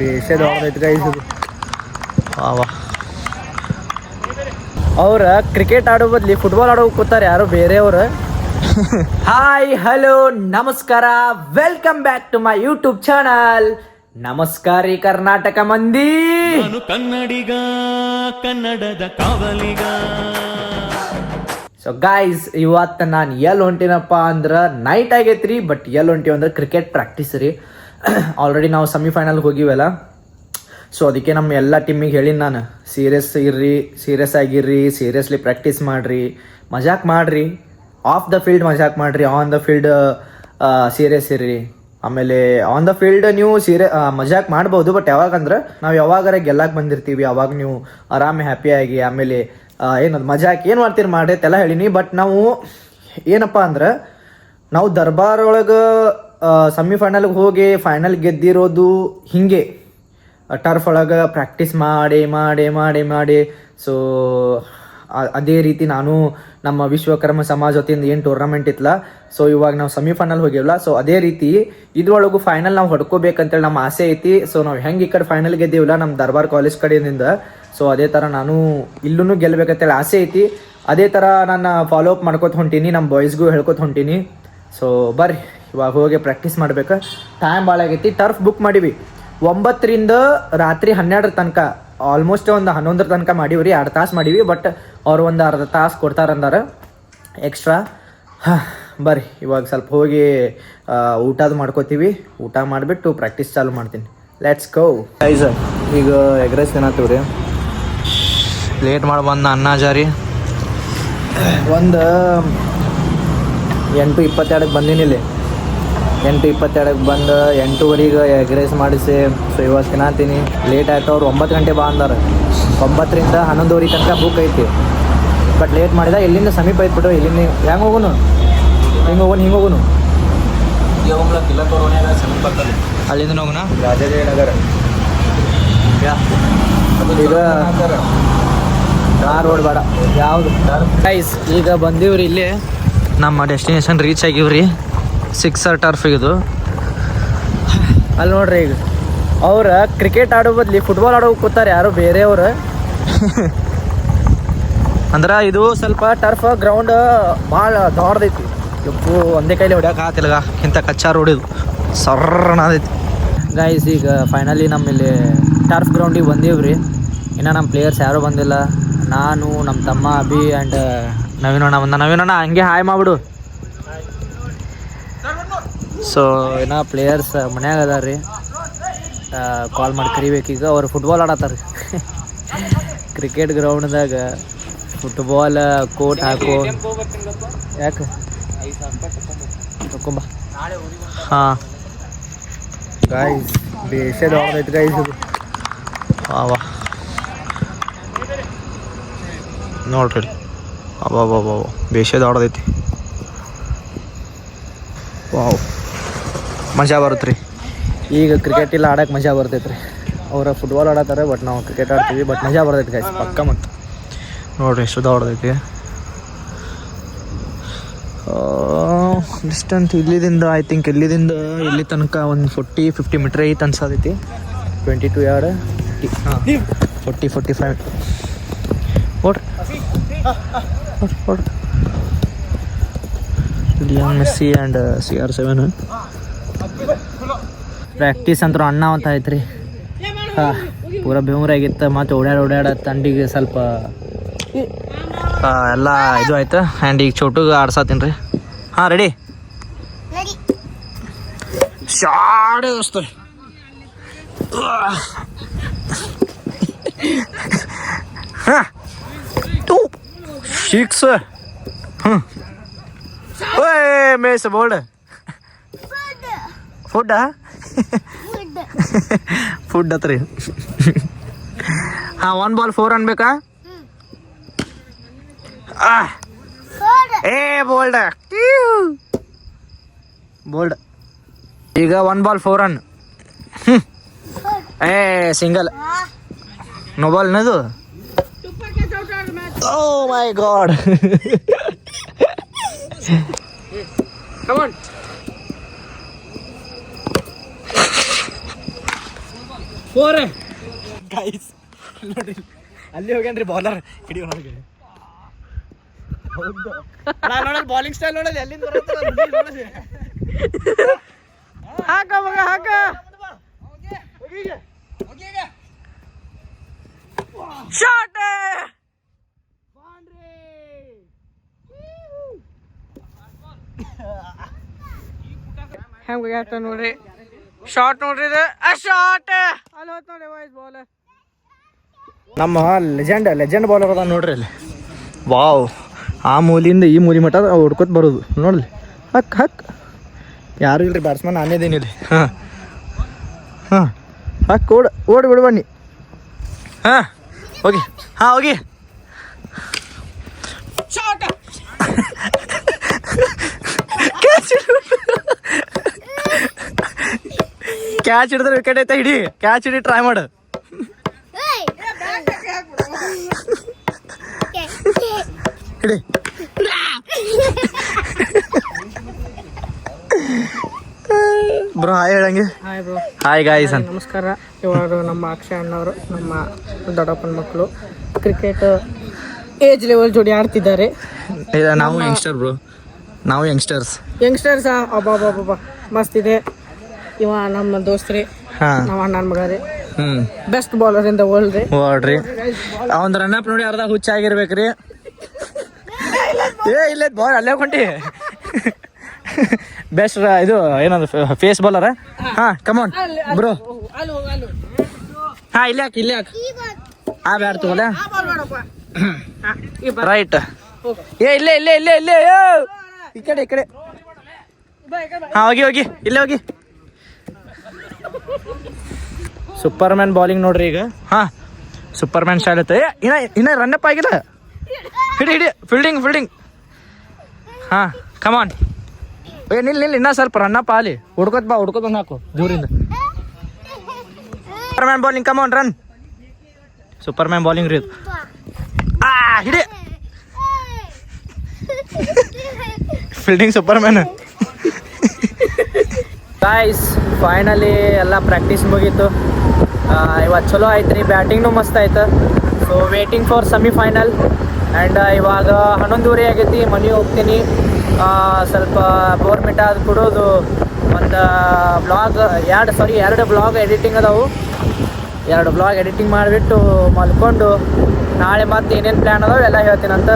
ಬೇಷದ ಹೊಡೆದೈತೆ guys ಇದು. ಅವ್ರ cricket ಆಡೋ ಬದ್ಲಿ ಫುಟ್ಬಾಲ್ ಆಡೋ ಕೂತಾರೆ ಯಾರು ಬೇರೆಯವ್ರು. ಹಾಯ್ ಹಲೋ ನಮಸ್ಕಾರ, welcome back to my YouTube channel. ನಮಸ್ಕಾರ ರೀ ಕರ್ನಾಟಕ ಮಂದಿ. ನಾನು ಕನ್ನಡಿಗ, ಕನ್ನಡದ ಕಾವಲಿಗ. ಸೊ ಗಾಯ್ಸ್, ಇವತ್ತು ನಾನು ಎಲ್ಲಿ ಹೊಂಟಿನಪ್ಪ ಅಂದ್ರೆ ನೈಟ್ ಆಗೈತ್ರಿ. ಬಟ್ ಎಲ್ಲಿ ಹೊಂಟಿವಿ ಅಂದ್ರೆ ಕ್ರಿಕೆಟ್ ಪ್ರಾಕ್ಟೀಸ್ ರೀ. ಆಲ್ರೆಡಿ ನಾವು ಸೆಮಿಫೈನಲ್ಗೆ ಹೋಗಿವಲ್ಲ. ಸೊ ಅದಕ್ಕೆ ನಮ್ಮ ಎಲ್ಲ ಟೀಮಿಗೆ ಹೇಳೀನಿ ನಾನು, ಸೀರಿಯಸ್ ಆಗಿರ್ರಿ, ಸೀರಿಯಸ್ಲಿ ಪ್ರಾಕ್ಟೀಸ್ ಮಾಡಿರಿ, ಮಜಾಕ್ ಮಾಡಿರಿ. ಆಫ್ ದ ಫೀಲ್ಡ್ ಮಜಾಕ್ ಮಾಡಿರಿ, ಆನ್ ದ ಫೀಲ್ಡ್ ಸೀರಿಯಸ್ ಇರ್ರಿ. ಆಮೇಲೆ ಆನ್ ದ ಫೀಲ್ಡ್ ನೀವು ಮಜಾಕ್ ಮಾಡ್ಬೋದು, ಬಟ್ ಯಾವಾಗಂದ್ರೆ ನಾವು ಯಾವಾಗಾರ ಗೆಲ್ಲಕ್ಕೆ ಬಂದಿರ್ತೀವಿ, ಅವಾಗ ನೀವು ಆರಾಮೆ ಹ್ಯಾಪಿಯಾಗಿ ಆಮೇಲೆ ಏನದು ಮಜಾಕ್ ಏನು ಮಾಡ್ತೀರಿ ಮಾಡ್ರಿ ಎಲ್ಲ ಹೇಳೀನಿ. ಬಟ್ ನಾವು ಏನಪ್ಪ ಅಂದ್ರೆ ನಾವು ದರ್ಬಾರ್ ಒಳಗೆ ಸೆಮಿಫೈನಲ್ಗೆ ಹೋಗಿ ಫೈನಲ್ ಗೆದ್ದಿರೋದು ಹಿಂಗೆ ಟರ್ಫ್ ಒಳಗೆ ಪ್ರಾಕ್ಟೀಸ್ ಮಾಡಿ ಮಾಡಿ ಮಾಡಿ ಮಾಡಿ. ಸೊ ಅದೇ ರೀತಿ ನಾನು ನಮ್ಮ ವಿಶ್ವಕರ್ಮ ಸಮಾಜ ವತಿಯಿಂದ ಏನು ಟೂರ್ನಮೆಂಟ್ ಇತ್ತಲ್ಲ, ಸೊ ಇವಾಗ ನಾವು ಸೆಮಿಫೈನಲ್ ಹೋಗಿವಲ್ಲ, ಸೊ ಅದೇ ರೀತಿ ಇದ್ರೊಳಗೂ ಫೈನಲ್ ನಾವು ಹೊಡ್ಕೋಬೇಕಂತೇಳಿ ನಮ್ಮ ಆಸೆ ಐತಿ. ಸೊ ನಾವು ಹೆಂಗೆ ಈ ಕಡೆ ಫೈನಲ್ ಗೆದ್ದೀವಲ್ಲ ನಮ್ಮ ದರ್ಬಾರ್ ಕಾಲೇಜ್ ಕಡೆಯಿಂದ, ಸೊ ಅದೇ ಥರ ನಾನು ಇಲ್ಲೂ ಗೆಲ್ಲಬೇಕಂತೇಳಿ ಆಸೆ ಐತಿ. ಅದೇ ಥರ ನಾನು ಫಾಲೋ ಅಪ್ ಮಾಡ್ಕೊತ ಹೊಂಟೀನಿ, ನಮ್ಮ ಬಾಯ್ಸ್ಗೂ ಹೇಳ್ಕೊತ ಹೊಂಟೀನಿ. ಸೊ ಬರ್ರಿ ಇವಾಗ ಹೋಗಿ ಪ್ರಾಕ್ಟೀಸ್ ಮಾಡ್ಬೇಕು. ಟೈಮ್ ಭಾಳ ಆಗೈತಿ. ಟರ್ಫ್ ಬುಕ್ ಮಾಡೀವಿ 9ರಿಂದ ರಾತ್ರಿ 12 ತನಕ, ಆಲ್ಮೋಸ್ಟ್ ಒಂದು 11 ತನಕ ಮಾಡೀವಿ ರೀ. 2 ತಾಸು ಮಾಡೀವಿ. ಬಟ್ ಅವ್ರು ಒಂದು ಅರ್ಧ ತಾಸು ಕೊಡ್ತಾರಂದಾರ ಎಕ್ಸ್ಟ್ರಾ. ಬರ್ರಿ ಇವಾಗ ಸ್ವಲ್ಪ ಹೋಗಿ ಊಟದು ಮಾಡ್ಕೋತೀವಿ. ಊಟ ಮಾಡಿಬಿಟ್ಟು ಪ್ರಾಕ್ಟೀಸ್ ಚಾಲು ಮಾಡ್ತೀನಿ. Let's go guys. ಈಗ ಎಗ್ ರೈಸ್ ತಿನ್ನತ್ತೀವಿ ರೀ. ಲೇಟ್ ಮಾಡಿ ಬಂದ ಅನ್ನಾಜಾರಿ ಒಂದು 8:22ಕ್ಕೆ ಬಂದೀನಿ ಇಲ್ಲಿ. 8:22ಕ್ಕೆ ಬಂದು 8:15 ಎಗ್ ರೈಸ್ ಮಾಡಿಸಿ. ಸೊ ಇವಾಗ ತಿನ್ನತ್ತೀನಿ. ಲೇಟ್ ಆಯ್ತು. ಅವ್ರು 9 ಗಂಟೆ ಬಾ ಅಂದಾರೆ. 9ರಿಂದ 11:15 ತನಕ ಬುಕ್ ಐತಿ. ಬಟ್ ಲೇಟ್ ಮಾಡಿದ. ಇಲ್ಲಿಂದ ಸಮೀಪ ಐತ್ಬಿಟ್ಟು ಇಲ್ಲಿಂದ ಹೆಂಗೆ ಹೋಗೋನು, ಹಿಂಗೆ ಹೋಗೋನು ಅಲ್ಲಿಂದ ಹೋಗೋಣ ರಾಜಾಜಿನಗರ. ಈಗ ರೋಡ್ ಬೇಡ ಯಾವುದು ಗೈಸ್. ಈಗ ಬಂದೀವ್ರಿ ಇಲ್ಲಿ, ನಮ್ಮ ಡೆಸ್ಟಿನೇಷನ್ ರೀಚ್ ಆಗಿವ್ರಿ. 6 ಟರ್ಫ್ ಇದು. ಅಲ್ಲಿ ನೋಡ್ರಿ, ಈಗ ಅವ್ರ ಕ್ರಿಕೆಟ್ ಆಡೋ ಬದ್ಲಿ ಫುಟ್ಬಾಲ್ ಆಡೋ ಕೂತಾರೆ ಯಾರು ಬೇರೆಯವ್ರು. ಅಂದ್ರೆ ಇದು ಸ್ವಲ್ಪ ಟರ್ಫ್ ಗ್ರೌಂಡ್ ಭಾಳ ದೊಡ್ಡದೈತಿ. ಎಪ್ಪು ಒಂದೇ ಕೈಲಿ ಹೊಡ್ಯಾಕೆ ಆತಿಲ್ಗ, ಇಂಥ ಕಚ್ಚಾ ರೋಡ್ ಇದು ಸರ್ರನದೈತಿ ಗೈಸ್. ಈಗ ಫೈನಲಿ ನಮ್ಮಲ್ಲಿ ಟರ್ಫ್ ಗ್ರೌಂಡಿಗೆ ಬಂದೀವ್ರಿ. ಇನ್ನು ನಮ್ಮ ಪ್ಲೇಯರ್ಸ್ ಯಾರೂ ಬಂದಿಲ್ಲ. ನಾನು, ನಮ್ಮ ತಮ್ಮ ಅಭಿ ಆ್ಯಂಡ್ ನವೀನಣ್ಣ ಬಂದ. ನವೀನಣ್ಣ ಹಂಗೆ ಹಾಯ್ ಮಾಡಿಬಿಡು. ಸೊ ಇನ್ನು ಪ್ಲೇಯರ್ಸ್ ಮನ್ಯಾಗ ಅದಾರ ರೀ. ಕಾಲ್ ಮಾಡಿ ಕರಿಬೇಕೀಗ. ಅವ್ರು ಫುಟ್ಬಾಲ್ ಆಡತ್ತಾರ. ಕ್ರಿಕೆಟ್ ಗ್ರೌಂಡ್ದಾಗ ಫುಟ್ಬಾಲ್ ಕೋಟ್ ಹಾಕೋ. ಯಾಕೆ ತಕೊಂಬ. ಹಾಂ ಗಾಯ್ಸ್, ಬೇಷದ ಹೊಡೆದೈತೆ ಗೈಸ್ ಇದು. ವಾ ನೋಡ್ರಿ, ಅಬ್ಬಾ ಬೇಷದ ಹೊಡೆದೈತಿ. ವಾವ್, ಮಜಾ ಬರುತ್ತೆ ರೀ. ಈಗ ಕ್ರಿಕೆಟ್ ಇಲ್ಲ ಆಡೋಕೆ ಮಜಾ ಬರ್ತೈತೆ ರೀ. ಅವ್ರು ಫುಟ್ಬಾಲ್ ಆಡತ್ತಾರೆ, ಬಟ್ ನಾವು ಕ್ರಿಕೆಟ್ ಆಡ್ತೀವಿ. ಬಟ್ ಮಜಾ ಬರ್ತೈತೆ ಗೈಸ್ ಪಕ್ಕ. ಮತ್ತು ನೋಡ್ರಿ ಎಷ್ಟು ಹೊಡೆದೈತಿ. ಡಿಸ್ಟೆನ್ಸ್ ಇಲ್ಲಿದಿಂದ ಐ ಥಿಂಕ್ ಇಲ್ಲಿ ತನಕ ಒಂದು 40-50 ಮೀಟ್ರ್ ಐತೆ ಅನ್ಸತೈತಿ. 22 ಯಾರ್ಡ್ 40-45 ಓಡ್ರಿ. Lionel Messi and CR7 practice ಅಂತೂ ಅಣ್ಣ ಅಂತ ಐತ್ರಿ. ಹಾಂ, ಪೂರ ಬೆವರಾಗಿತ್ತು. ಮತ್ತು ಓಡಾಡ ತಂಡಿಗೆ ಸ್ವಲ್ಪ ಎಲ್ಲ ಇದು ಆಯ್ತು. ಆ್ಯಂಡ್ ಈಗ ಚೋಟುಗೆ ಆಡ್ಸತ್ತೀನಿ ರೀ. ಹಾಂ ರೆಡಿ ಶಾಡೆ ದೋಸ್ತ. ಹಾಂ 6. ಓಯ್ ಮೇಸ್ ಬೋಲ್ಡ್ ಫುಡ್ ಹತ್ರಿ. ಹಾಂ 1 ಬಾಲ್ 4 ಅನ್ಬೇಕಾ? ಏ ಬೋಲ್ಡ್ ಈಗ 1 ಬಾಲ್ 4 ರನ್. ಏ ಸಿಂಗಲ್ ನೋ ಬಾಲ್ ನದು. Oh my God. Come on. 4 guys ನೋಡಿ ಅಲ್ಲಿ ಹೋಗ್ಯಾನ್ರಿ ಬೌಲರ್ ಹಿಡಿಯೋ ನನಗೆ ಹೌದು ನೋಡಲ್ ಬೌಲಿಂಗ್ ಸ್ಟೈಲ್ ನೋಡಲಿ ಎಲ್ಲಿಂದ ಬರುತ್ತೆ ಹಾಕ ಮಗ ಹಾಕ ಶಾಟ್ ಹೆಂಗ ಆಗ್ತ ನೋಡ್ರಿ ಶಾರ್ಟ್ ನೋಡ್ರಿ ಇದು ಶಾರ್ಟ್ ಅಲ್ಲಿ ಹೋತ್ ನೋಡಿ ವಾಯ್ಸ್ ಬೌಲರ್ ನಮ್ಮ ಲೆಜೆಂಡ್ ಬೌಲರ್ ಅದ ನೋಡ್ರಿ ಅಲ್ಲಿ ವಾವ್ ಆ ಮೂಲಿಂದ ಈ ಮೂಲಿ ಮಟ್ಟ ಹೊಡ್ಕೊತ ಬರೋದು ನೋಡ್ಲಿ ಹಕ್ ಯಾರು ಇಲ್ರಿ ಬ್ಯಾಟ್ಸ್ಮನ್ ನಾನೇದೇನಿ ಇಲ್ಲಿ ಹಾಂ ಹಕ್ ಓಡಿ ಬಿಡು ಬನ್ನಿ ಹಾಂ ಹೋಗಿ ಹೋಗಿ ಕ್ಯಾಚ್ ಹಿಡಿದ್ರೆ ವಿಕೆಟ್ ಐತೆ ಹಿಡಿ ಕ್ಯಾಚ್ ಹಿಡಿ ಟ್ರೈ ಮಾಡು ಹಿಡಿ ಬ್ರೋ ಹಾಯ್ ಹೇಳಂಗೆ ಹಾಯ್ ಬ್ರೋ ಹಾಯ್ ಗಾಯ್ಸ್ ನಮಸ್ಕಾರ. ಇವರು ನಮ್ಮ ಅಕ್ಷಯ್ ಅಣ್ಣವರು ನಮ್ಮ ದೊಡ್ಡಪ್ಪನ ಮಕ್ಕಳು ಕ್ರಿಕೆಟ್ ಏಜ್ ಲೆವೆಲ್ ಜೋಡಿ ಆಡ್ತಿದ್ದಾರೆ. ನಾವು ಯಂಗ್ಸ್ಟರ್ ಬ್ರೋ ನಾವು ಯಂಗ್ಸ್ಟರ್ಸ್ ಅಬ್ಬಬ್ಬಬ್ಬ ಮಸ್ತ್ ಇದೆ. ಇವ ನಮ್ಮ ದೋಸ್ತ್ರಿ ನಮ್ಮ ಅಣ್ಣನ ಮಗ ರೀ best bowler in the world ರೀ. ನೋಡ್ರಿ ಅವ್ನ ರನ್ನಪ್ ನೋಡಿ ಅರ್ಧ ಹುಚ್ಚ ಆಗಿರ್ಬೇಕ್ರಿ. ಇಲ್ಲ ಬಾಲ್ ಅಲ್ಲೇ ಹೊಂಟಿ ಬೆಸ್ಟ್ ಇದು ಏನಂದ್ರೆ ಫೇಸ್ ಬೌಲರ್. ಕಮಾನ್ ಬ್ರೋ ಇಲ್ಲೇ ಹಾಕಿ ಬ್ಯಾಟ್ ತಗೋಲ್ಲ ರೈಟ್. ಇಲ್ಲೇ ಈ ಕಡೆ ಹೋಗಿ ಇಲ್ಲೇ ಹೋಗಿ. ಸೂಪರ್ ಮ್ಯಾನ್ ಬೌಲಿಂಗ್ ನೋಡ್ರಿ ಈಗ. ಸೂಪರ್ ಮ್ಯಾನ್ ಸ್ಟೈಲ್ ಐತೆ. ಇನ್ನ ರನ್ನಪ್ ಆಗಿಲ್ಲ. ಹಿಡಿ ಫೀಲ್ಡಿಂಗ್ ಕಮಾನ್ ನಿಲ್ಲ ಇನ್ನ ಸ್ವಲ್ಪ ರನ್ನಪ್ ಆಲಿ. ಹುಡ್ಕೋತ್ ಬಂದು ಹಾಕು ದೂರಿಂದ. ಸೂಪರ್ ಮ್ಯಾನ್ ಬೌಲಿಂಗ್ ಕಮಾನ್ ರನ್. ಸೂಪರ್ ಮ್ಯಾನ್ ಬೌಲಿಂಗ್ ರೀ. ಹಿಡಿ fielding super man. Guys finally ಎಲ್ಲ ಪ್ರಾಕ್ಟೀಸ್ ಮುಗೀತು. ಇವತ್ತು ಚಲೋ ಆಯ್ತು ರೀ. ಬ್ಯಾಟಿಂಗ್ನು ಮಸ್ತ್ ಆಯ್ತು. So waiting for semifinal. And ಇವಾಗ 11:30 ಆಗೈತಿ. ಮನೆಗೆ ಹೋಗ್ತೀನಿ. ಸ್ವಲ್ಪ ಬೋರ್ಮಿಟ ಅದು ಕೊಡೋದು. ಒಂದು ಎರಡು ಬ್ಲಾಗ್ ಎಡಿಟಿಂಗ್ ಅದಾವು. 2 ಬ್ಲಾಗ್ ಎಡಿಟಿಂಗ್ ಮಾಡಿಬಿಟ್ಟು ಮಲ್ಕೊಂಡು ನಾಳೆ ಮತ್ತೆ ಏನೇನು ಪ್ಲ್ಯಾನ್ ಅದಾವೆ ಎಲ್ಲ ಹೇಳ್ತೀನಂತ.